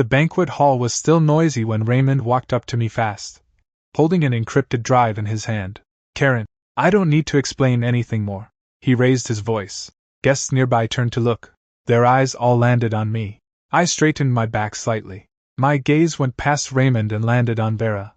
The banquet hall was still noisy when Raymond walked up to me fast, holding an encrypted drive in his hand. Karen, I don't need to explain anything more. He raised his voice. Guests nearby turned to look. Their eyes all landed on me. I straightened my back slightly. My gaze went past Raymond and landed on Vera,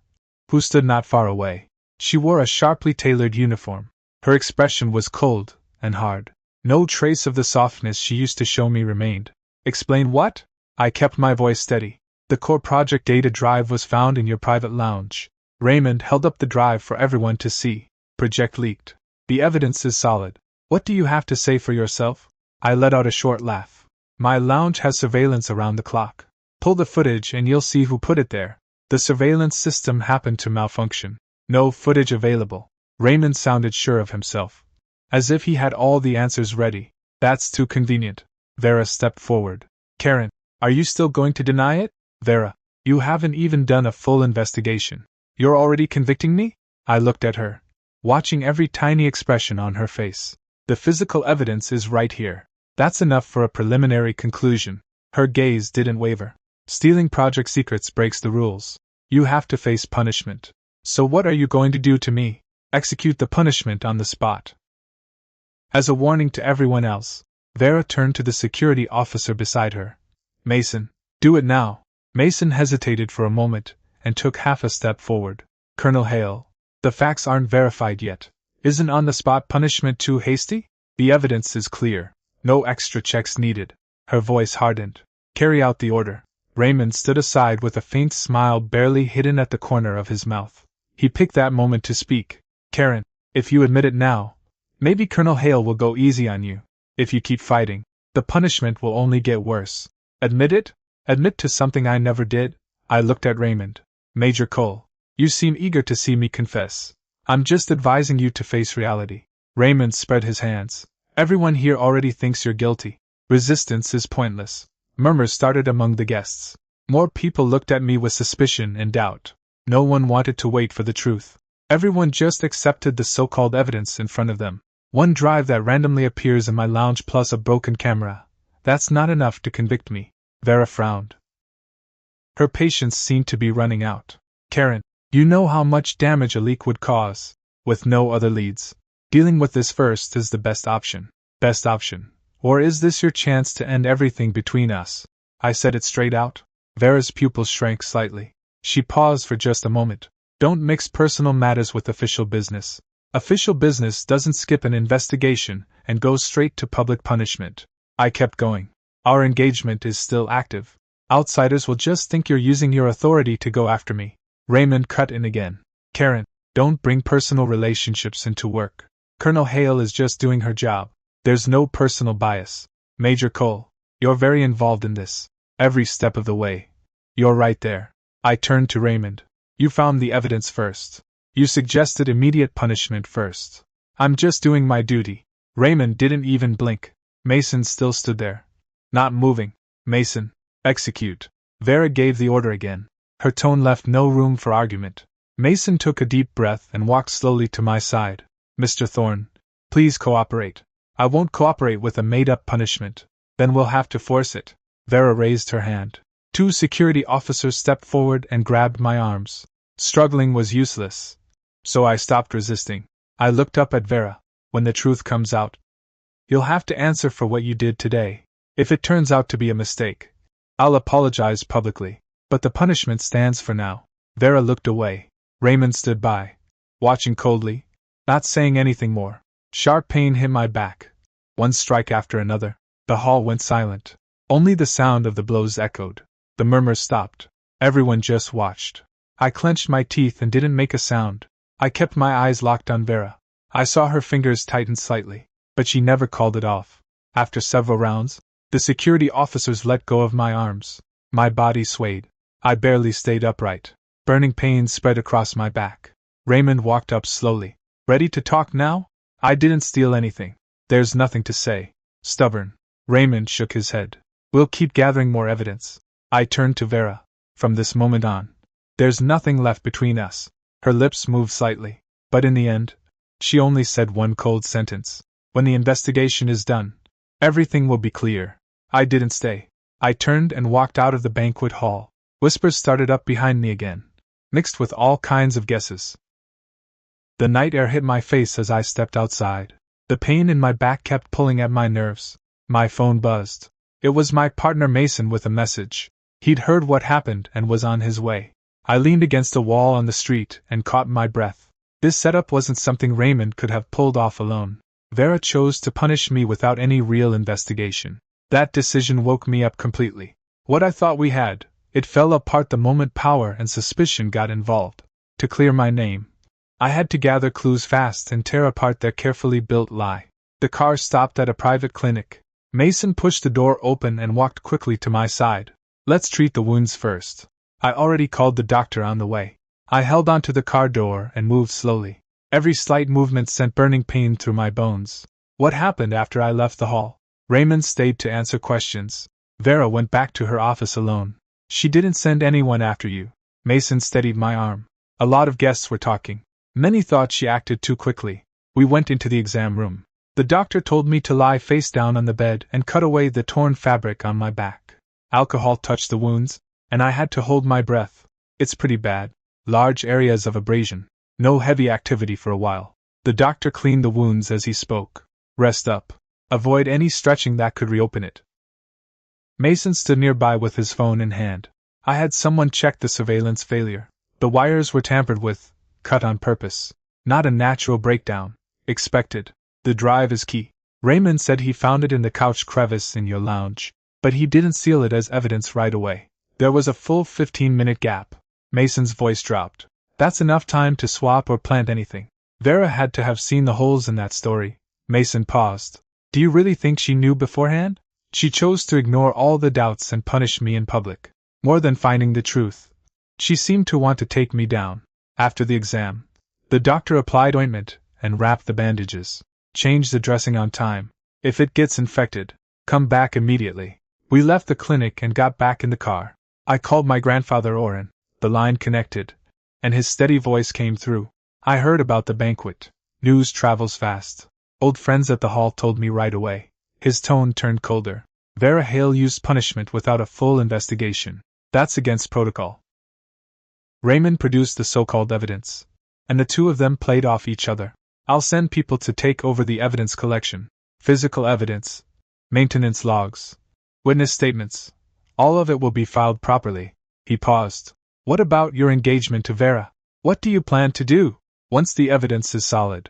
who stood not far away. She wore a sharply tailored uniform. Her expression was cold and hard. No trace of the softness she used to show me remained. Explain what? I kept my voice steady. The core project data drive was found in your private lounge. Raymond held up the drive for everyone to see. Project leaked. The evidence is solid. What do you have to say for yourself? I let out a short laugh. My lounge has surveillance around the clock. Pull the footage and you'll see who put it there. The surveillance system happened to malfunction. No footage available. Raymond sounded sure of himself, as if he had all the answers ready. That's too convenient. Vera stepped forward. Karen, are you still going to deny it? Vera, you haven't even done a full investigation. You're already convicting me? I looked at her, watching every tiny expression on her face. The physical evidence is right here. That's enough for a preliminary conclusion. Her gaze didn't waver. Stealing project secrets breaks the rules. You have to face punishment. So what are you going to do to me? Execute the punishment on the spot. As a warning to everyone else, Vera turned to the security officer beside her. Mason, do it now. Mason hesitated for a moment and took half a step forward. Colonel Hale, the facts aren't verified yet. Isn't on-the-spot punishment too hasty? The evidence is clear. No extra checks needed. Her voice hardened. Carry out the order. Raymond stood aside with a faint smile barely hidden at the corner of his mouth. He picked that moment to speak. Karen, if you admit it now, maybe Colonel Hale will go easy on you. If you keep fighting, the punishment will only get worse. Admit it? Admit to something I never did? I looked at Raymond. Major Cole, you seem eager to see me confess. I'm just advising you to face reality. Raymond spread his hands. Everyone here already thinks you're guilty. Resistance is pointless. Murmurs started among the guests. More people looked at me with suspicion and doubt. No one wanted to wait for the truth. Everyone just accepted the so-called evidence in front of them. One drive that randomly appears in my lounge plus a broken camera. That's not enough to convict me. Vera frowned. Her patience seemed to be running out. Karen, you know how much damage a leak would cause. With no other leads, dealing with this first is the best option. Best option. Or is this your chance to end everything between us? I said it straight out. Vera's pupils shrank slightly. She paused for just a moment. Don't mix personal matters with official business. Official business doesn't skip an investigation and goes straight to public punishment. I kept going. Our engagement is still active. Outsiders will just think you're using your authority to go after me. Raymond cut in again. Karen, don't bring personal relationships into work. Colonel Hale is just doing her job. There's no personal bias. Major Cole, you're very involved in this. Every step of the way. You're right there. I turned to Raymond. You found the evidence first. You suggested immediate punishment first. I'm just doing my duty. Raymond didn't even blink. Mason still stood there, not moving. Mason, execute. Vera gave the order again. Her tone left no room for argument. Mason took a deep breath and walked slowly to my side. Mr. Thorne, please cooperate. I won't cooperate with a made-up punishment. Then we'll have to force it. Vera raised her hand. 2 security officers stepped forward and grabbed my arms. Struggling was useless, so I stopped resisting. I looked up at Vera. When the truth comes out, you'll have to answer for what you did today. If it turns out to be a mistake, I'll apologize publicly. But the punishment stands for now. Vera looked away. Raymond stood by, watching coldly, not saying anything more. Sharp pain hit my back. One strike after another. The hall went silent. Only the sound of the blows echoed. The murmurs stopped. Everyone just watched. I clenched my teeth and didn't make a sound. I kept my eyes locked on Vera. I saw her fingers tighten slightly, but she never called it off. After several rounds, the security officers let go of my arms. My body swayed. I barely stayed upright. Burning pain spread across my back. Raymond walked up slowly. Ready to talk now? I didn't steal anything. There's nothing to say. Stubborn. Raymond shook his head. We'll keep gathering more evidence. I turned to Vera. From this moment on, there's nothing left between us. Her lips moved slightly, but in the end, she only said one cold sentence. When the investigation is done, everything will be clear. I didn't stay. I turned and walked out of the banquet hall. Whispers started up behind me again, mixed with all kinds of guesses. The night air hit my face as I stepped outside. The pain in my back kept pulling at my nerves. My phone buzzed. It was my partner Mason with a message. He'd heard what happened and was on his way. I leaned against a wall on the street and caught my breath. This setup wasn't something Raymond could have pulled off alone. Vera chose to punish me without any real investigation. That decision woke me up completely. What I thought we had, it fell apart the moment power and suspicion got involved. To clear my name, I had to gather clues fast and tear apart their carefully built lie. The car stopped at a private clinic. Mason pushed the door open and walked quickly to my side. Let's treat the wounds first. I already called the doctor on the way. I held onto the car door and moved slowly. Every slight movement sent burning pain through my bones. What happened after I left the hall? Raymond stayed to answer questions. Vera went back to her office alone. She didn't send anyone after you. Mason steadied my arm. A lot of guests were talking. Many thought she acted too quickly. We went into the exam room. The doctor told me to lie face down on the bed and cut away the torn fabric on my back. Alcohol touched the wounds, and I had to hold my breath. It's pretty bad. Large areas of abrasion. No heavy activity for a while. The doctor cleaned the wounds as he spoke. Rest up. Avoid any stretching that could reopen it. Mason stood nearby with his phone in hand. I had someone check the surveillance failure. The wires were tampered with, cut on purpose. Not a natural breakdown. Expected. The drive is key. Raymond said he found it in the couch crevice in your lounge, but he didn't seal it as evidence right away. There was a full 15-minute gap. Mason's voice dropped. That's enough time to swap or plant anything. Vera had to have seen the holes in that story. Mason paused. Do you really think she knew beforehand? She chose to ignore all the doubts and punish me in public. More than finding the truth. She seemed to want to take me down. After the exam, the doctor applied ointment and wrapped the bandages. Change the dressing on time. If it gets infected, come back immediately. We left the clinic and got back in the car. I called my grandfather Oren. The line connected, and his steady voice came through. I heard about the banquet. News travels fast. Old friends at the hall told me right away. His tone turned colder. Vera Hale used punishment without a full investigation. That's against protocol. Raymond produced the so-called evidence, and the two of them played off each other. I'll send people to take over the evidence collection. Physical evidence, maintenance logs, witness statements. All of it will be filed properly. He paused. What about your engagement to Vera? What do you plan to do? Once the evidence is solid,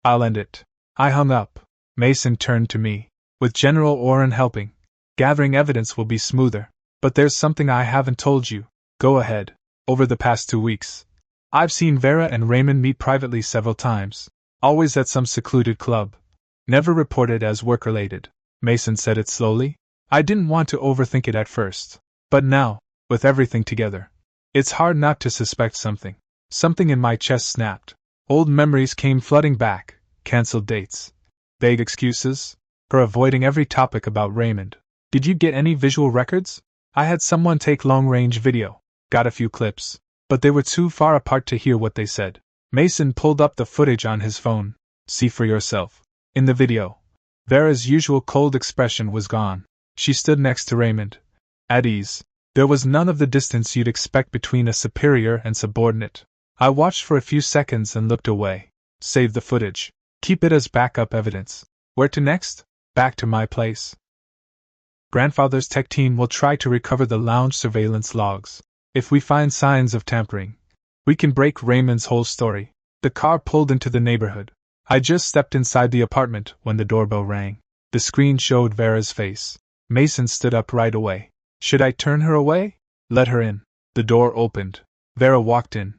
I'll end it. I hung up. Mason turned to me. With General Oren helping, gathering evidence will be smoother. But there's something I haven't told you. Go ahead. Over the past 2 weeks, I've seen Vera and Raymond meet privately several times. Always at some secluded club. Never reported as work-related. Mason said it slowly. I didn't want to overthink it at first. But now, with everything together, it's hard not to suspect something. Something in my chest snapped. Old memories came flooding back. Cancelled dates. Vague excuses. Her avoiding every topic about Raymond. Did you get any visual records? I had someone take long-range video. Got a few clips. But they were too far apart to hear what they said. Mason pulled up the footage on his phone. See for yourself. In the video, Vera's usual cold expression was gone. She stood next to Raymond. At ease. There was none of the distance you'd expect between a superior and subordinate. I watched for a few seconds and looked away. Save the footage. Keep it as backup evidence. Where to next? Back to my place. Grandfather's tech team will try to recover the lounge surveillance logs. If we find signs of tampering, we can break Raymond's whole story. The car pulled into the neighborhood. I just stepped inside the apartment when the doorbell rang. The screen showed Vera's face. Mason stood up right away. Should I turn her away? Let her in. The door opened. Vera walked in,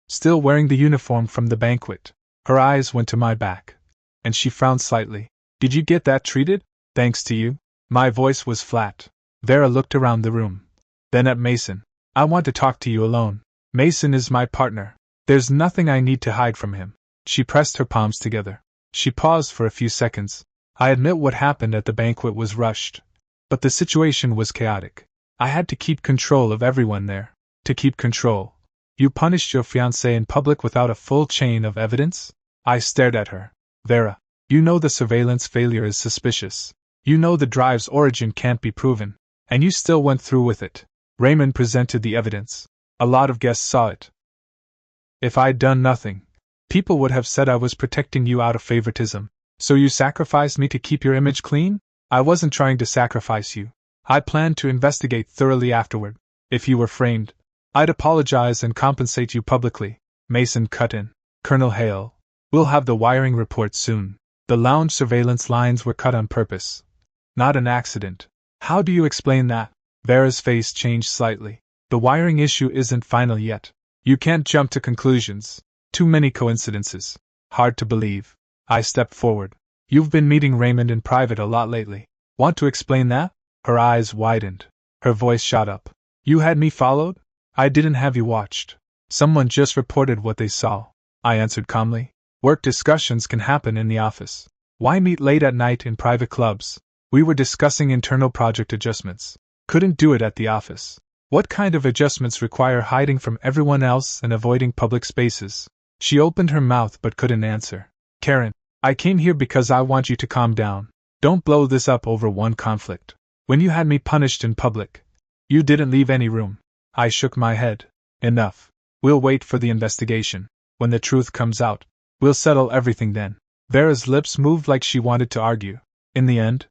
still wearing the uniform from the banquet. Her eyes went to my back, and she frowned slightly. Did you get that treated? Thanks to you? My voice was flat. Vera looked around the room, then at Mason. I want to talk to you alone. Mason is my partner. There's nothing I need to hide from him. She pressed her palms together. She paused for a few seconds. I admit what happened at the banquet was rushed, but the situation was chaotic. I had to keep control of everyone there. To keep control. You punished your fiancé in public without a full chain of evidence? I stared at her. Vera, you know the surveillance failure is suspicious. You know the drive's origin can't be proven. And you still went through with it. Raymond presented the evidence. A lot of guests saw it. If I'd done nothing, people would have said I was protecting you out of favoritism. So you sacrificed me to keep your image clean? I wasn't trying to sacrifice you. I planned to investigate thoroughly afterward. If you were framed, I'd apologize and compensate you publicly. Mason cut in. Colonel Hale, we'll have the wiring report soon. The lounge surveillance lines were cut on purpose. Not an accident. How do you explain that? Vera's face changed slightly. The wiring issue isn't final yet. You can't jump to conclusions. Too many coincidences. Hard to believe. I stepped forward. You've been meeting Raymond in private a lot lately. Want to explain that? Her eyes widened. Her voice shot up. You had me followed? I didn't have you watched. Someone just reported what they saw. I answered calmly. Work discussions can happen in the office. Why meet late at night in private clubs? We were discussing internal project adjustments. Couldn't do it at the office. What kind of adjustments require hiding from everyone else and avoiding public spaces? She opened her mouth but couldn't answer. Karen, I came here because I want you to calm down. Don't blow this up over one conflict. When you had me punished in public, you didn't leave any room. I shook my head. Enough. We'll wait for the investigation. When the truth comes out, we'll settle everything then. Vera's lips moved like she wanted to argue. In the end,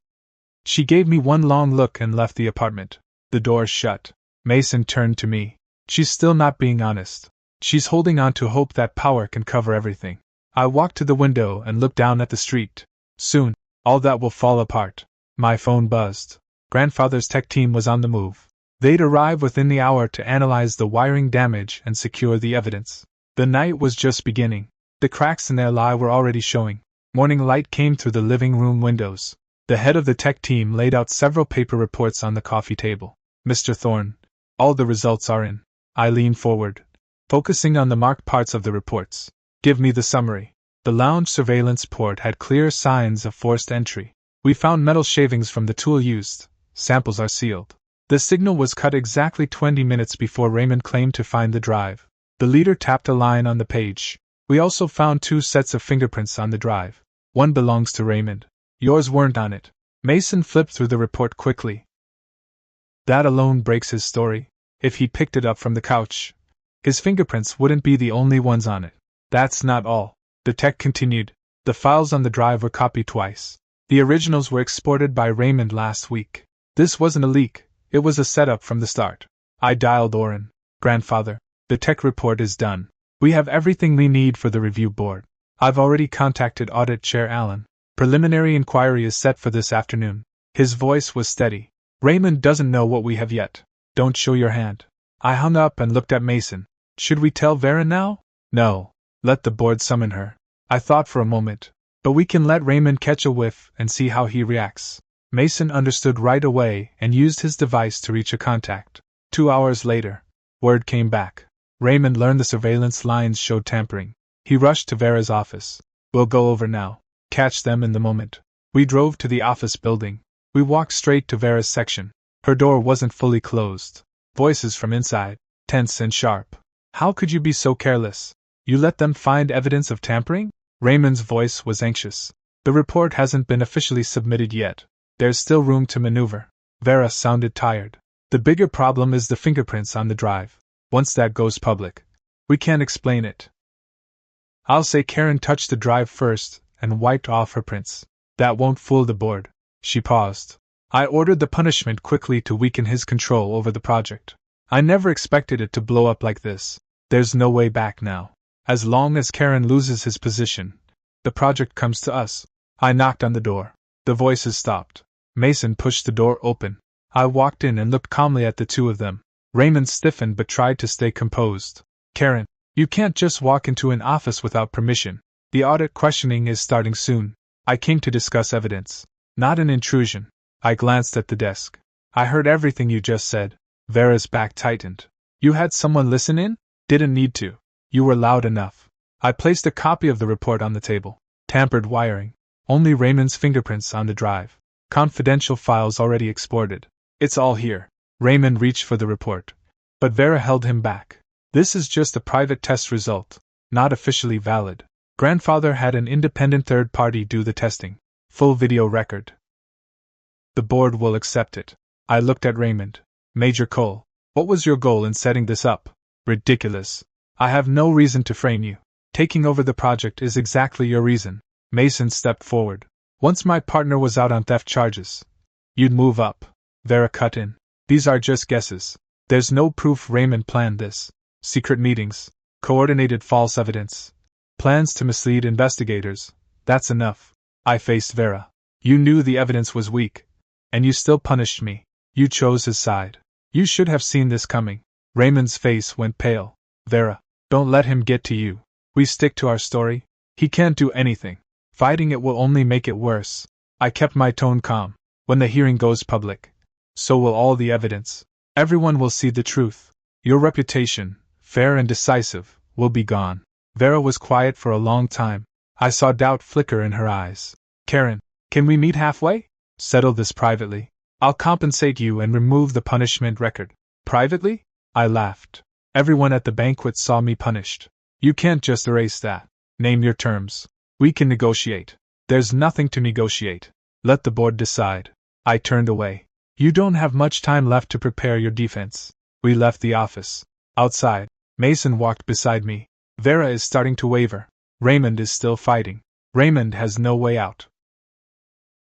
she gave me one long look and left the apartment. The door shut. Mason turned to me. She's still not being honest. She's holding on to hope that power can cover everything. I walked to the window and looked down at the street. Soon, all that will fall apart. My phone buzzed. Grandfather's tech team was on the move. They'd arrive within the hour to analyze the wiring damage and secure the evidence. The night was just beginning. The cracks in their lie were already showing. Morning light came through the living room windows. The head of the tech team laid out several paper reports on the coffee table. Mr. Thorne, all the results are in. I leaned forward, focusing on the marked parts of the reports. Give me the summary. The lounge surveillance port had clear signs of forced entry. We found metal shavings from the tool used. Samples are sealed. The signal was cut exactly 20 minutes before Raymond claimed to find the drive. The leader tapped a line on the page. We also found 2 sets of fingerprints on the drive. One belongs to Raymond. Yours weren't on it. Mason flipped through the report quickly. That alone breaks his story. If he picked it up from the couch, his fingerprints wouldn't be the only ones on it. That's not all. The tech continued. The files on the drive were copied twice. The originals were exported by Raymond last week. This wasn't a leak, it was a setup from the start. I dialed Oren. Grandfather, the tech report is done. We have everything we need for the review board. I've already contacted Audit Chair Allen. Preliminary inquiry is set for this afternoon. His voice was steady. Raymond doesn't know what we have yet. Don't show your hand. I hung up and looked at Mason. Should we tell Vera now? No. Let the board summon her. I thought for a moment. But we can let Raymond catch a whiff and see how he reacts. Mason understood right away and used his device to reach a contact. 2 hours later, word came back. Raymond learned the surveillance lines showed tampering. He rushed to Vera's office. We'll go over now. Catch them in the moment. We drove to the office building. We walked straight to Vera's section. Her door wasn't fully closed. Voices from inside, tense and sharp. How could you be so careless? You let them find evidence of tampering? Raymond's voice was anxious. The report hasn't been officially submitted yet. There's still room to maneuver. Vera sounded tired. The bigger problem is the fingerprints on the drive. Once that goes public, we can't explain it. I'll say Karen touched the drive first and wiped off her prints. That won't fool the board. She paused. I ordered the punishment quickly to weaken his control over the project. I never expected it to blow up like this. There's no way back now. As long as Karen loses his position, the project comes to us. I knocked on the door. The voices stopped. Mason pushed the door open. I walked in and looked calmly at the two of them. Raymond stiffened but tried to stay composed. Karen, you can't just walk into an office without permission. The audit questioning is starting soon. I came to discuss evidence, not an intrusion. I glanced at the desk. I heard everything you just said. Vera's back tightened. You had someone listen in? Didn't need to. You were loud enough. I placed a copy of the report on the table. Tampered wiring. Only Raymond's fingerprints on the drive. Confidential files already exported. It's all here. Raymond reached for the report, but Vera held him back. This is just a private test result, not officially valid. Grandfather had an independent third party do the testing. Full video record. The board will accept it. I looked at Raymond. Major Cole, what was your goal in setting this up? Ridiculous. I have no reason to frame you. Taking over the project is exactly your reason. Mason stepped forward. Once my partner was out on theft charges, you'd move up. Vera cut in. These are just guesses. There's no proof Raymond planned this. Secret meetings, coordinated false evidence, plans to mislead investigators. That's enough. I faced Vera. You knew the evidence was weak, and you still punished me. You chose his side. You should have seen this coming. Raymond's face went pale. Vera, don't let him get to you. We stick to our story. He can't do anything. Fighting it will only make it worse. I kept my tone calm. When the hearing goes public, so will all the evidence. Everyone will see the truth. Your reputation, fair and decisive, will be gone. Vera was quiet for a long time. I saw doubt flicker in her eyes. Karen, can we meet halfway? Settle this privately. I'll compensate you and remove the punishment record. Privately? I laughed. Everyone at the banquet saw me punished. You can't just erase that. Name your terms. We can negotiate. There's nothing to negotiate. Let the board decide. I turned away. You don't have much time left to prepare your defense. We left the office. Outside, Mason walked beside me. Vera is starting to waver. Raymond is still fighting. Raymond has no way out.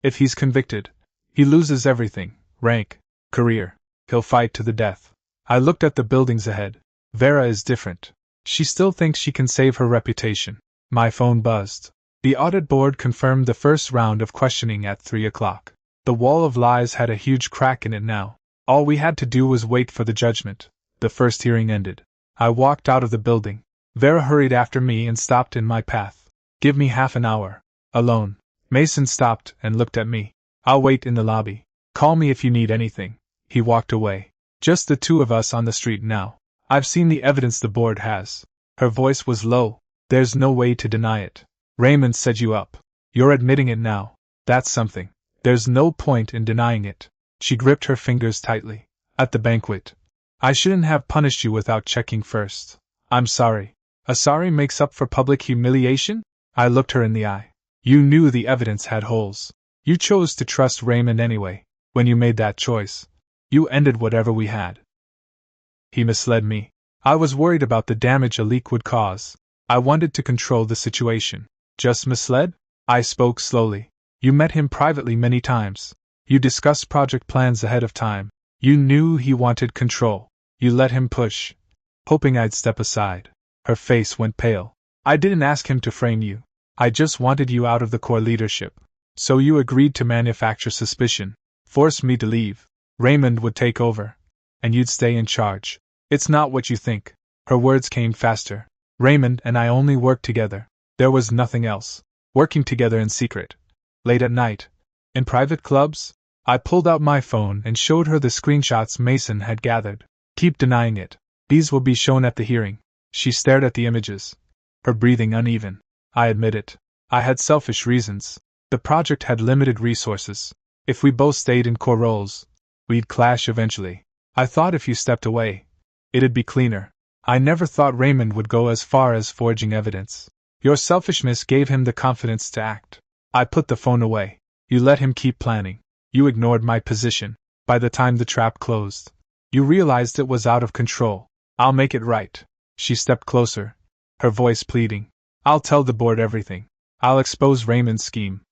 If he's convicted, he loses everything: rank, career. He'll fight to the death. I looked at the buildings ahead. Vera is different. She still thinks she can save her reputation. My phone buzzed. The audit board confirmed the first round of questioning at 3 o'clock. The wall of lies had a huge crack in it now. All we had to do was wait for the judgment. The first hearing ended. I walked out of the building. Vera hurried after me and stopped in my path. Give me half an hour. Alone. Mason stopped and looked at me. I'll wait in the lobby. Call me if you need anything. He walked away. Just the two of us on the street now. I've seen the evidence the board has. Her voice was low. There's no way to deny it. Raymond set you up. You're admitting it now. That's something. There's no point in denying it. She gripped her fingers tightly. At the banquet. I shouldn't have punished you without checking first. I'm sorry. A sorry makes up for public humiliation? I looked her in the eye. You knew the evidence had holes. You chose to trust Raymond anyway. When you made that choice, you ended whatever we had. He misled me. I was worried about the damage a leak would cause. I wanted to control the situation. Just misled? I spoke slowly. You met him privately many times. You discussed project plans ahead of time. You knew he wanted control. You let him push, hoping I'd step aside. Her face went pale. I didn't ask him to frame you. I just wanted you out of the core leadership. So you agreed to manufacture suspicion, force me to leave. Raymond would take over, and you'd stay in charge. It's not what you think. Her words came faster. Raymond and I only worked together. There was nothing else. Working together in secret. Late at night. In private clubs. I pulled out my phone and showed her the screenshots Mason had gathered. Keep denying it. These will be shown at the hearing. She stared at the images. Her breathing uneven. I admit it. I had selfish reasons. The project had limited resources. If we both stayed in core roles, we'd clash eventually. I thought if you stepped away, it'd be cleaner. I never thought Raymond would go as far as forging evidence. Your selfishness gave him the confidence to act. I put the phone away. You let him keep planning. You ignored my position. By the time the trap closed, you realized it was out of control. I'll make it right. She stepped closer, her voice pleading. I'll tell the board everything. I'll expose Raymond's scheme.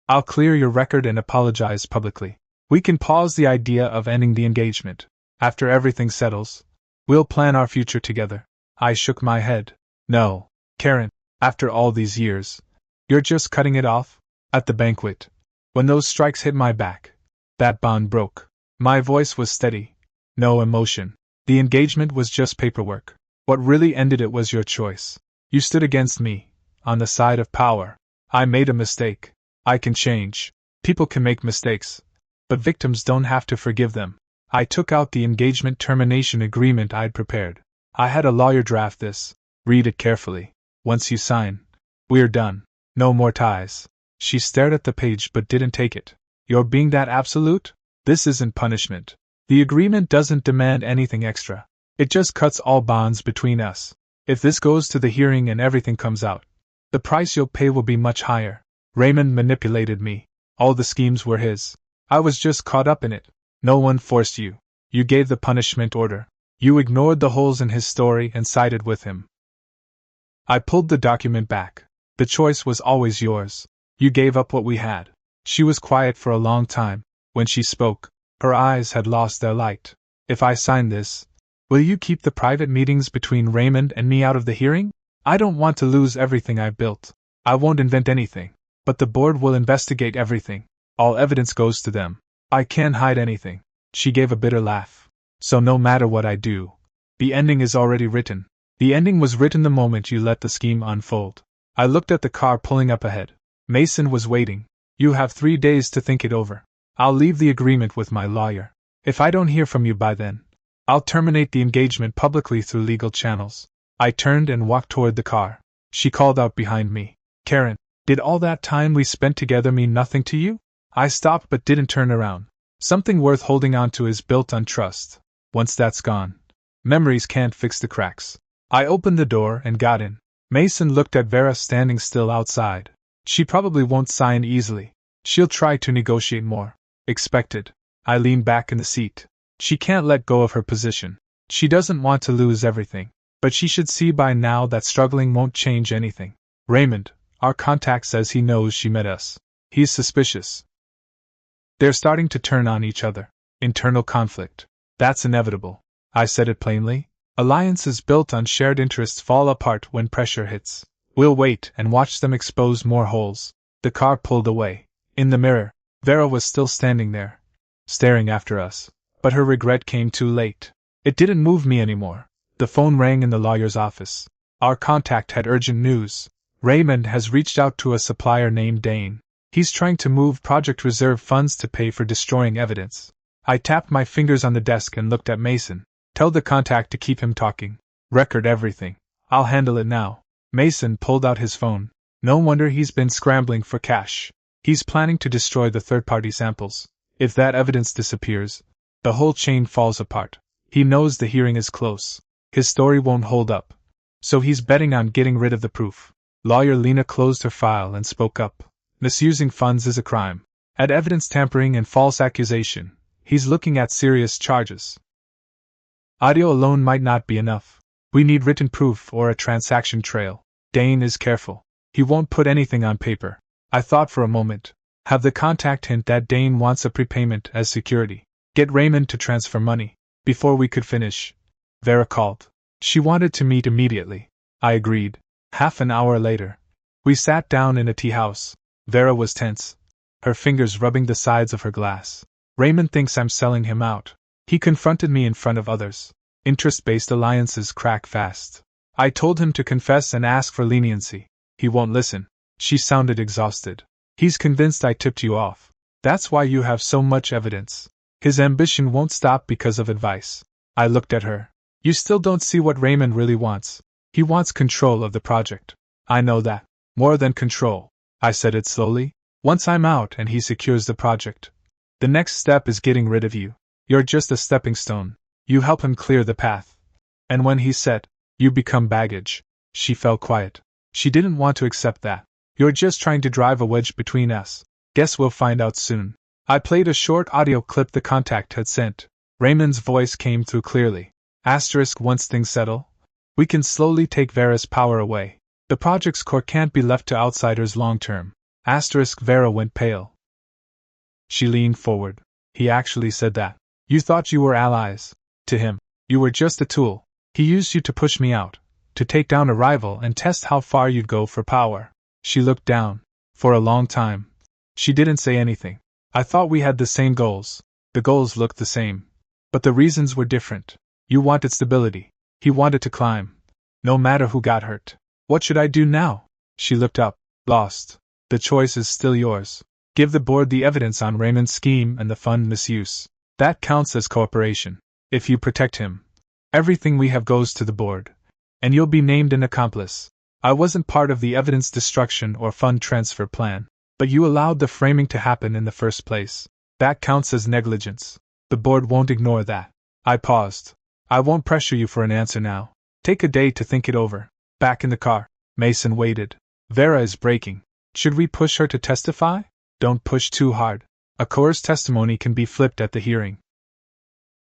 I'll clear your record and apologize publicly. We can pause the idea of ending the engagement. After everything settles, we'll plan our future together. I shook my head. No, Karen, after all these years, you're just cutting it off? At the banquet, when those strikes hit my back, that bond broke. My voice was steady. No emotion. The engagement was just paperwork. What really ended it was your choice. You stood against me, on the side of power. I made a mistake. I can change. People can make mistakes, but victims don't have to forgive them. I took out the engagement termination agreement I'd prepared. I had a lawyer draft this. Read it carefully. Once you sign, we're done. No more ties. She stared at the page but didn't take it. You're being that absolute? This isn't punishment. The agreement doesn't demand anything extra. It just cuts all bonds between us. If this goes to the hearing and everything comes out, the price you'll pay will be much higher. Raymond manipulated me. All the schemes were his. I was just caught up in it. No one forced you. You gave the punishment order. You ignored the holes in his story and sided with him. I pulled the document back. The choice was always yours. You gave up what we had. She was quiet for a long time. When she spoke, her eyes had lost their light. If I sign this, will you keep the private meetings between Raymond and me out of the hearing? I don't want to lose everything I built. I won't invent anything. But the board will investigate everything. All evidence goes to them. I can't hide anything. She gave a bitter laugh. So no matter what I do, the ending is already written. The ending was written the moment you let the scheme unfold. I looked at the car pulling up ahead. Mason was waiting. You have 3 days to think it over. I'll leave the agreement with my lawyer. If I don't hear from you by then, I'll terminate the engagement publicly through legal channels. I turned and walked toward the car. She called out behind me. Karen, did all that time we spent together mean nothing to you? I stopped but didn't turn around. Something worth holding on to is built on trust. Once that's gone, memories can't fix the cracks. I opened the door and got in. Mason looked at Vera standing still outside. She probably won't sign easily. She'll try to negotiate more. Expected. I leaned back in the seat. She can't let go of her position. She doesn't want to lose everything. But she should see by now that struggling won't change anything. Raymond, our contact, says he knows she met us. He's suspicious. They're starting to turn on each other. Internal conflict. That's inevitable. I said it plainly. Alliances built on shared interests fall apart when pressure hits. We'll wait and watch them expose more holes. The car pulled away. In the mirror, Vera was still standing there, staring after us. But her regret came too late. It didn't move me anymore. The phone rang in the lawyer's office. Our contact had urgent news. Raymond has reached out to a supplier named Dane. He's trying to move project reserve funds to pay for destroying evidence. I tapped my fingers on the desk and looked at Mason. Tell the contact to keep him talking. Record everything. I'll handle it now. Mason pulled out his phone. No wonder he's been scrambling for cash. He's planning to destroy the third-party samples. If that evidence disappears, the whole chain falls apart. He knows the hearing is close. His story won't hold up. So he's betting on getting rid of the proof. Lawyer Lena closed her file and spoke up. Misusing funds is a crime. Add evidence tampering and false accusation. He's looking at serious charges. Audio alone might not be enough. We need written proof or a transaction trail. Dane is careful. He won't put anything on paper. I thought for a moment. Have the contact hint that Dane wants a prepayment as security. Get Raymond to transfer money. Before we could finish, Vera called. She wanted to meet immediately. I agreed. Half an hour later, we sat down in a tea house. Vera was tense, her fingers rubbing the sides of her glass. Raymond thinks I'm selling him out. He confronted me in front of others. Interest-based alliances crack fast. I told him to confess and ask for leniency. He won't listen. She sounded exhausted. He's convinced I tipped you off. That's why you have so much evidence. His ambition won't stop because of advice. I looked at her. You still don't see what Raymond really wants. He wants control of the project. I know that. More than control. I said it slowly. Once I'm out and he secures the project, the next step is getting rid of you. You're just a stepping stone. You help him clear the path. And when he's set, you become baggage. She fell quiet. She didn't want to accept that. You're just trying to drive a wedge between us. Guess we'll find out soon. I played a short audio clip the contact had sent. Raymond's voice came through clearly. Once things settle, we can slowly take Vera's power away. The project's core can't be left to outsiders long term. Vera went pale. She leaned forward. He actually said that. You thought you were allies. To him, you were just a tool. He used you to push me out, to take down a rival and test how far you'd go for power. She looked down. For a long time, she didn't say anything. I thought we had the same goals. The goals looked the same. But the reasons were different. You wanted stability. He wanted to climb. No matter who got hurt. What should I do now? She looked up, lost. The choice is still yours. Give the board the evidence on Raymond's scheme and the fund misuse. That counts as cooperation. If you protect him, everything we have goes to the board. And you'll be named an accomplice. I wasn't part of the evidence destruction or fund transfer plan. But you allowed the framing to happen in the first place. That counts as negligence. The board won't ignore that. I paused. I won't pressure you for an answer now. Take a day to think it over. Back in the car, Mason waited. Vera is breaking. Should we push her to testify? Don't push too hard. A coerced testimony can be flipped at the hearing.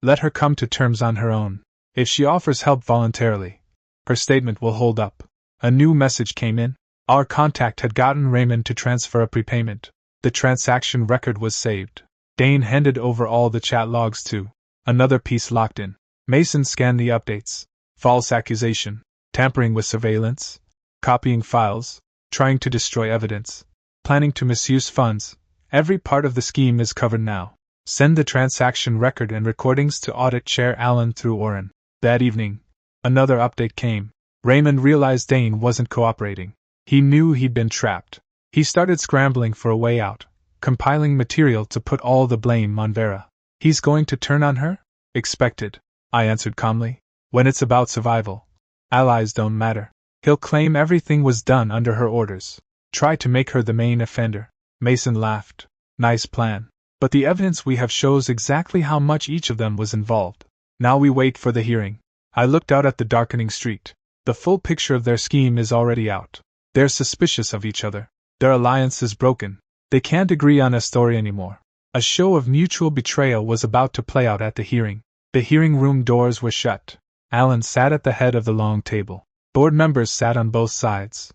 Let her come to terms on her own. If she offers help voluntarily, her statement will hold up. A new message came in. Our contact had gotten Raymond to transfer a prepayment. The transaction record was saved. Dane handed over all the chat logs too. Another piece locked in. Mason scanned the updates. False accusation, tampering with surveillance, copying files, trying to destroy evidence, planning to misuse funds. Every part of the scheme is covered now. Send the transaction record and recordings to Audit Chair Allen through Oren. That evening, another update came. Raymond realized Dane wasn't cooperating. He knew he'd been trapped. He started scrambling for a way out, compiling material to put all the blame on Vera. He's going to turn on her? Expected, I answered calmly. When it's about survival, allies don't matter. He'll claim everything was done under her orders. Try to make her the main offender. Mason laughed. Nice plan. But the evidence we have shows exactly how much each of them was involved. Now we wait for the hearing. I looked out at the darkening street. The full picture of their scheme is already out. They're suspicious of each other. Their alliance is broken. They can't agree on a story anymore. A show of mutual betrayal was about to play out at the hearing. The hearing room doors were shut. Allen sat at the head of the long table. Board members sat on both sides.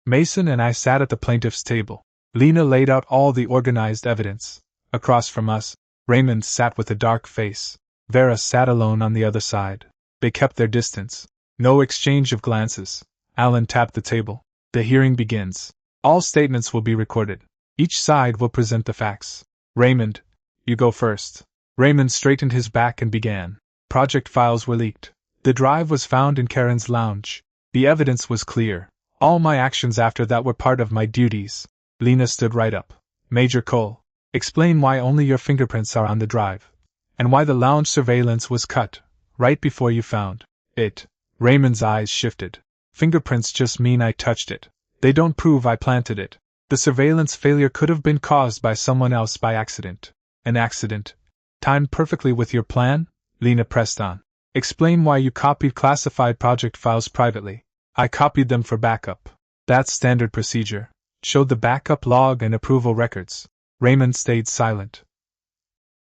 Mason and I sat at the plaintiff's table. Lena laid out all the organized evidence. Across from us, Raymond sat with a dark face. Vera sat alone on the other side. They kept their distance. No exchange of glances. Allen tapped the table. The hearing begins. All statements will be recorded. Each side will present the facts. Raymond, you go first. Raymond straightened his back and began. Project files were leaked. The drive was found in Karen's lounge. The evidence was clear. All my actions after that were part of my duties. Lena stood right up. Major Cole, explain why only your fingerprints are on the drive. And why the lounge surveillance was cut, right before you found it. Raymond's eyes shifted. Fingerprints just mean I touched it. They don't prove I planted it. The surveillance failure could have been caused by someone else by accident. An accident? Timed perfectly with your plan? Lena pressed on. Explain why you copied classified project files privately. I copied them for backup. That's standard procedure. Showed the backup log and approval records. Raymond stayed silent.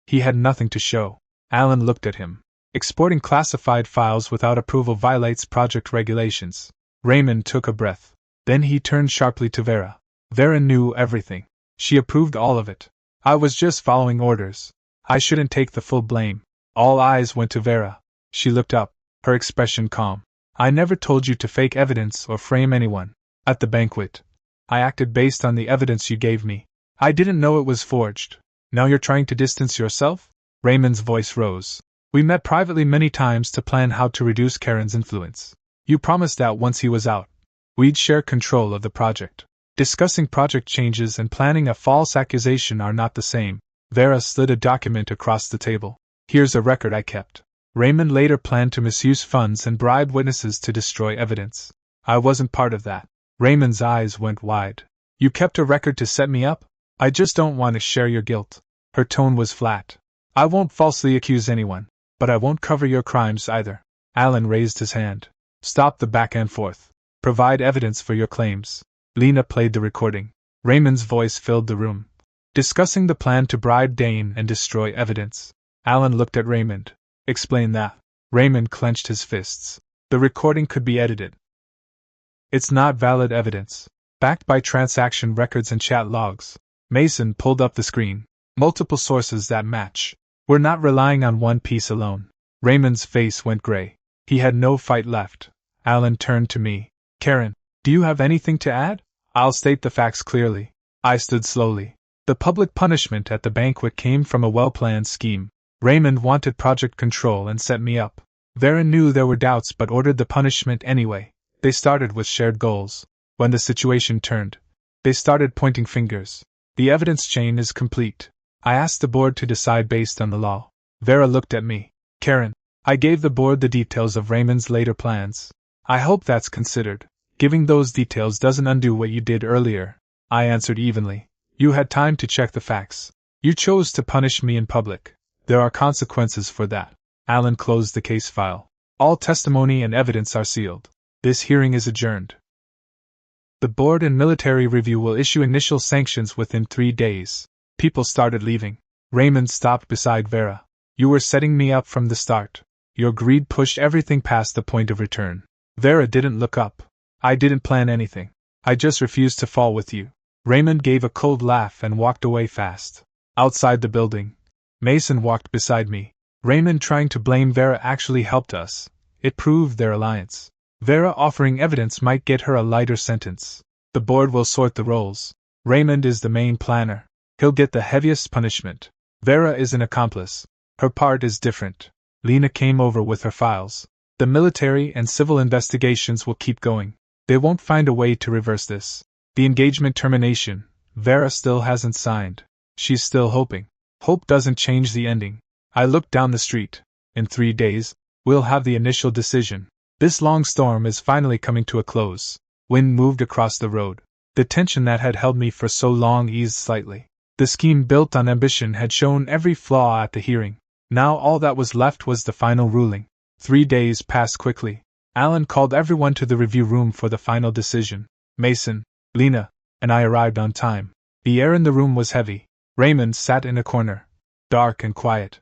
He had nothing to show. Allen looked at him. Exporting classified files without approval violates project regulations. Raymond took a breath. Then he turned sharply to Vera. Vera knew everything. She approved all of it. I was just following orders. I shouldn't take the full blame. All eyes went to Vera. She looked up, her expression calm. I never told you to fake evidence or frame anyone. At the banquet, I acted based on the evidence you gave me. I didn't know it was forged. Now you're trying to distance yourself? Raymond's voice rose. We met privately many times to plan how to reduce Karen's influence. You promised that once he was out, we'd share control of the project. Discussing project changes and planning a false accusation are not the same. Vera slid a document across the table. Here's a record I kept. Raymond later planned to misuse funds and bribe witnesses to destroy evidence. I wasn't part of that. Raymond's eyes went wide. You kept a record to set me up? I just don't want to share your guilt. Her tone was flat. I won't falsely accuse anyone, but I won't cover your crimes either. Allen raised his hand. Stop the back and forth. Provide evidence for your claims. Lena played the recording. Raymond's voice filled the room. Discussing the plan to bribe Dane and destroy evidence. Allen looked at Raymond. Explain that. Raymond clenched his fists. The recording could be edited. It's not valid evidence. Backed by transaction records and chat logs. Mason pulled up the screen. Multiple sources that match. We're not relying on one piece alone. Raymond's face went gray. He had no fight left. Allen turned to me. Karen, do you have anything to add? I'll state the facts clearly. I stood slowly. The public punishment at the banquet came from a well-planned scheme. Raymond wanted project control and set me up. Vera knew there were doubts but ordered the punishment anyway. They started with shared goals. When the situation turned, they started pointing fingers. The evidence chain is complete. I asked the board to decide based on the law. Vera looked at me. Karen, I gave the board the details of Raymond's later plans. I hope that's considered. Giving those details doesn't undo what you did earlier. I answered evenly. You had time to check the facts. You chose to punish me in public. There are consequences for that. Allen closed the case file. All testimony and evidence are sealed. This hearing is adjourned. The board and military review will issue initial sanctions within 3 days. People started leaving. Raymond stopped beside Vera. You were setting me up from the start. Your greed pushed everything past the point of return. Vera didn't look up. I didn't plan anything. I just refused to fall with you. Raymond gave a cold laugh and walked away fast. Outside the building, Mason walked beside me. Raymond trying to blame Vera actually helped us. It proved their alliance. Vera offering evidence might get her a lighter sentence. The board will sort the roles. Raymond is the main planner. He'll get the heaviest punishment. Vera is an accomplice. Her part is different. Lena came over with her files. The military and civil investigations will keep going. They won't find a way to reverse this. The engagement termination, Vera still hasn't signed. She's still hoping. Hope doesn't change the ending. I looked down the street. In 3 days, we'll have the initial decision. This long storm is finally coming to a close. Wind moved across the road. The tension that had held me for so long eased slightly. The scheme built on ambition had shown every flaw at the hearing. Now all that was left was the final ruling. 3 days passed quickly. Alan called everyone to the review room for the final decision. Mason, Lena, and I arrived on time. The air in the room was heavy. Raymond sat in a corner, dark and quiet.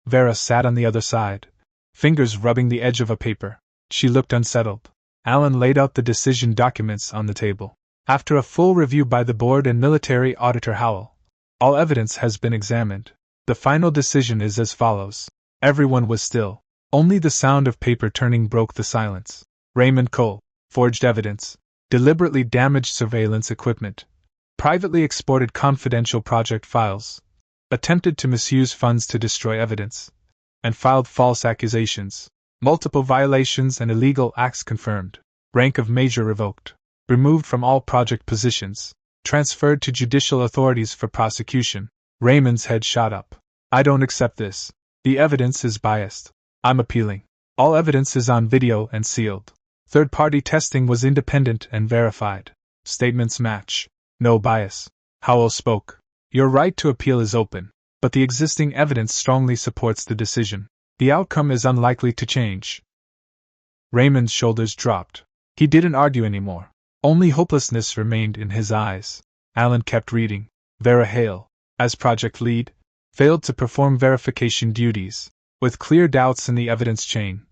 Vera sat on the other side, fingers rubbing the edge of a paper. She looked unsettled. Alan laid out the decision documents on the table. After a full review by the board and military auditor Howell, all evidence has been examined. The final decision is as follows. Everyone was still. Only the sound of paper turning broke the silence. Raymond Cole, forged evidence, deliberately damaged surveillance equipment, privately exported confidential project files, attempted to misuse funds to destroy evidence, and filed false accusations. Multiple violations and illegal acts confirmed. Rank of major revoked. Removed from all project positions. Transferred to judicial authorities for prosecution. Raymond's head shot up. I don't accept this. The evidence is biased. I'm appealing. All evidence is on video and sealed. Third-party testing was independent and verified. Statements match. No bias. Howell spoke. Your right to appeal is open, but the existing evidence strongly supports the decision. The outcome is unlikely to change. Raymond's shoulders dropped. He didn't argue anymore. Only hopelessness remained in his eyes. Alan kept reading. Vera Hale, as project lead, failed to perform verification duties, with clear doubts in the evidence chain.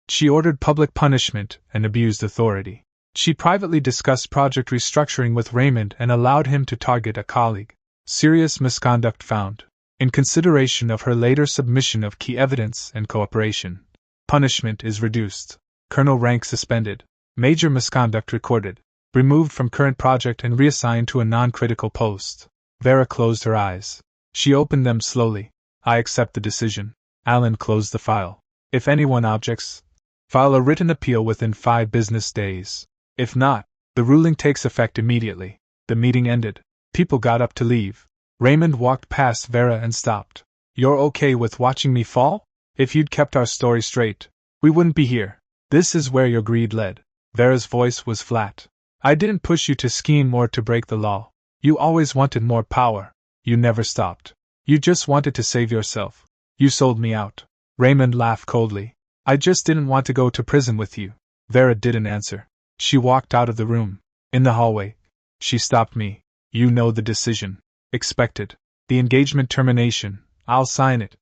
She ordered public punishment and abused authority. She privately discussed project restructuring with Raymond and allowed him to target a colleague. Serious misconduct found. In consideration of her later submission of key evidence and cooperation, punishment is reduced. Colonel rank suspended. Major misconduct recorded. Removed from current project and reassigned to a non-critical post. Vera closed her eyes. She opened them slowly. I accept the decision. Alan closed the file. If anyone objects, file a written appeal within 5 business days. If not, the ruling takes effect immediately. The meeting ended. People got up to leave. Raymond walked past Vera and stopped. You're okay with watching me fall? If you'd kept our story straight, we wouldn't be here. This is where your greed led. Vera's voice was flat. I didn't push you to scheme or to break the law. You always wanted more power. You never stopped. You just wanted to save yourself. You sold me out. Raymond laughed coldly. I just didn't want to go to prison with you. Vera didn't answer. She walked out of the room. In the hallway, she stopped me. You know the decision. Expected. The engagement termination. I'll sign it.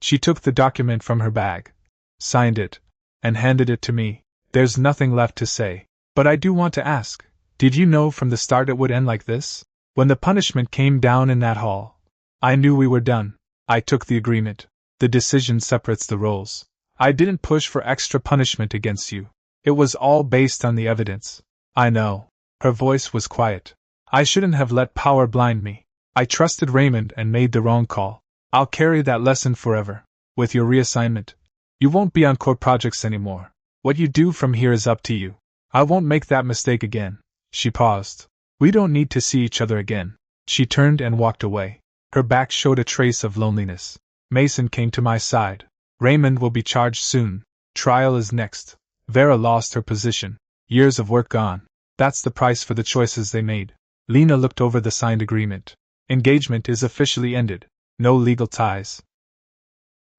She took the document from her bag, signed it, and handed it to me. There's nothing left to say. But I do want to ask, did you know from the start it would end like this? When the punishment came down in that hall, I knew we were done. I took the agreement. The decision separates the roles. I didn't push for extra punishment against you. It was all based on the evidence. I know. Her voice was quiet. I shouldn't have let power blind me. I trusted Raymond and made the wrong call. I'll carry that lesson forever. With your reassignment, you won't be on core projects anymore. What you do from here is up to you. I won't make that mistake again. She paused. We don't need to see each other again. She turned and walked away. Her back showed a trace of loneliness. Mason came to my side. Raymond will be charged soon. Trial is next. Vera lost her position. Years of work gone. That's the price for the choices they made. Lena looked over the signed agreement. Engagement is officially ended. No legal ties.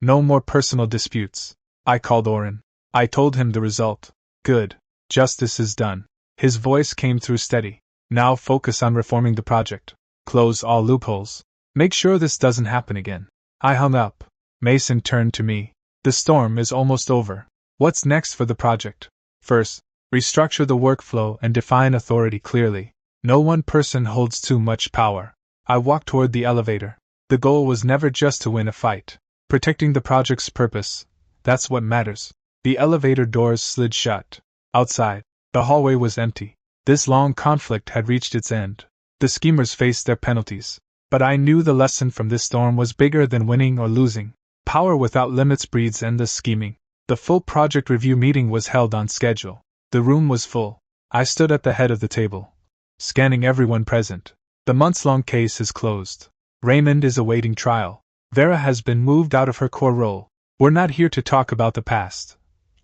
No more personal disputes. I called Oren. I told him the result. Good. Justice is done. His voice came through steady. Now focus on reforming the project. Close all loopholes. Make sure this doesn't happen again. I hung up. Mason turned to me. The storm is almost over. What's next for the project? First, restructure the workflow and define authority clearly. No one person holds too much power. I walked toward the elevator. The goal was never just to win a fight. Protecting the project's purpose, that's what matters. The elevator doors slid shut. Outside, the hallway was empty. This long conflict had reached its end. The schemers faced their penalties. But I knew the lesson from this storm was bigger than winning or losing. Power without limits breeds endless scheming. The full project review meeting was held on schedule. The room was full. I stood at the head of the table, scanning everyone present. The months-long case is closed. Raymond is awaiting trial. Vera has been moved out of her core role. We're not here to talk about the past,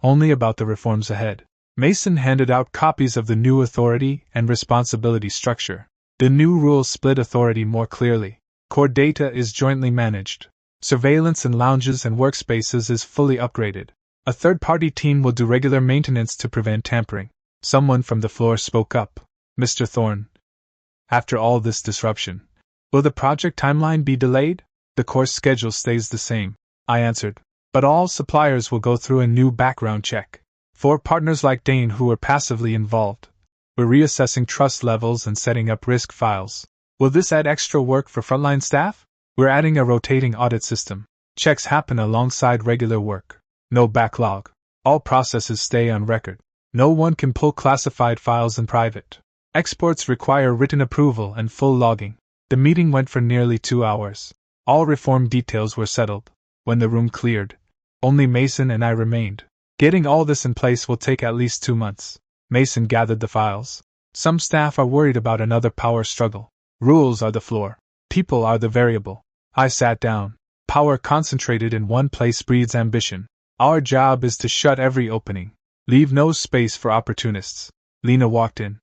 only about the reforms ahead. Mason handed out copies of the new authority and responsibility structure. The new rules split authority more clearly. Core data is jointly managed. Surveillance in lounges and workspaces is fully upgraded. A third-party team will do regular maintenance to prevent tampering. Someone from the floor spoke up. Mr. Thorne, after all this disruption, will the project timeline be delayed? The course schedule stays the same, I answered, but all suppliers will go through a new background check. For partners like Dane who were passively involved, we're reassessing trust levels and setting up risk files. Will this add extra work for frontline staff? We're adding a rotating audit system. Checks happen alongside regular work. No backlog. All processes stay on record. No one can pull classified files in private. Exports require written approval and full logging. The meeting went for nearly 2 hours. All reform details were settled. When the room cleared, only Mason and I remained. Getting all this in place will take at least 2 months. Mason gathered the files. Some staff are worried about another power struggle. Rules are the floor. People are the variable. I sat down. Power concentrated in one place breeds ambition. Our job is to shut every opening. Leave no space for opportunists. Lena walked in.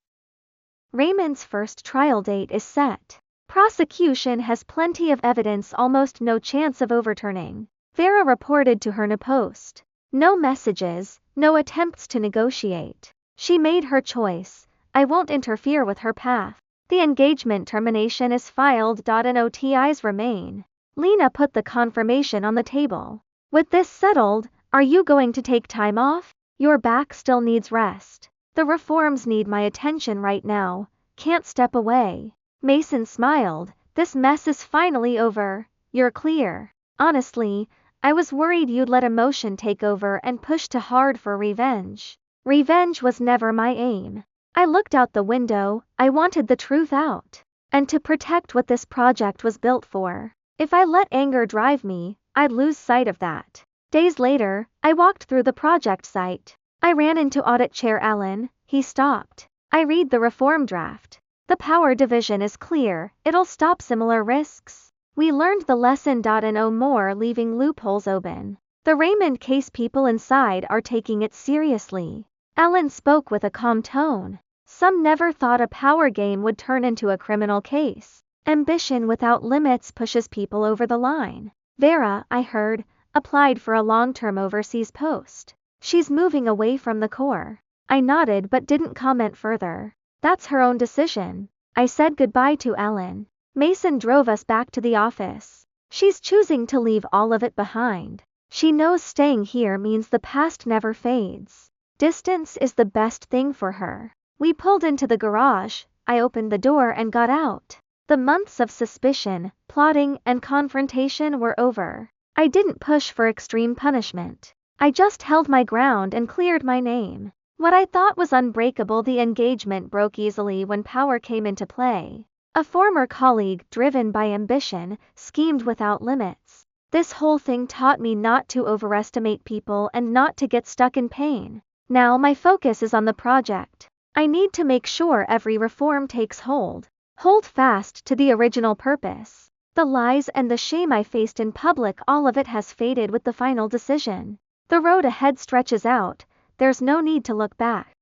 Raymond's first trial date is set. Prosecution has plenty of evidence, almost no chance of overturning. Vera reported to her post. No messages, no attempts to negotiate. She made her choice. I won't interfere with her path. The engagement termination is filed. NOTIs remain. Lena put the confirmation on the table. With this settled, are you going to take time off? Your back still needs rest. The reforms need my attention right now. Can't step away. Mason smiled. This mess is finally over. You're clear. Honestly, I was worried you'd let emotion take over and push too hard for revenge. Revenge was never my aim. I looked out the window. I wanted the truth out. And to protect what this project was built for. If I let anger drive me, I'd lose sight of that. Days later, I walked through the project site. I ran into Audit Chair Allen. He stopped. I read the reform draft. The power division is clear. It'll stop similar risks. We learned the lesson. No more leaving loopholes open. The Raymond case people inside are taking it seriously. Allen spoke with a calm tone. Some never thought a power game would turn into a criminal case. Ambition without limits pushes people over the line. Vera, I heard, applied for a long-term overseas post. She's moving away from the core. I nodded but didn't comment further. That's her own decision. I said goodbye to Allen. Mason drove us back to the office. She's choosing to leave all of it behind. She knows staying here means the past never fades. Distance is the best thing for her. We pulled into the garage. I opened the door and got out. The months of suspicion, plotting, and confrontation were over. I didn't push for extreme punishment. I just held my ground and cleared my name. What I thought was unbreakable, the engagement broke easily when power came into play. A former colleague, driven by ambition, schemed without limits. This whole thing taught me not to overestimate people and not to get stuck in pain. Now my focus is on the project. I need to make sure every reform takes hold. Hold fast to the original purpose. The lies and the shame I faced in public, all of it has faded with the final decision. The road ahead stretches out. There's no need to look back.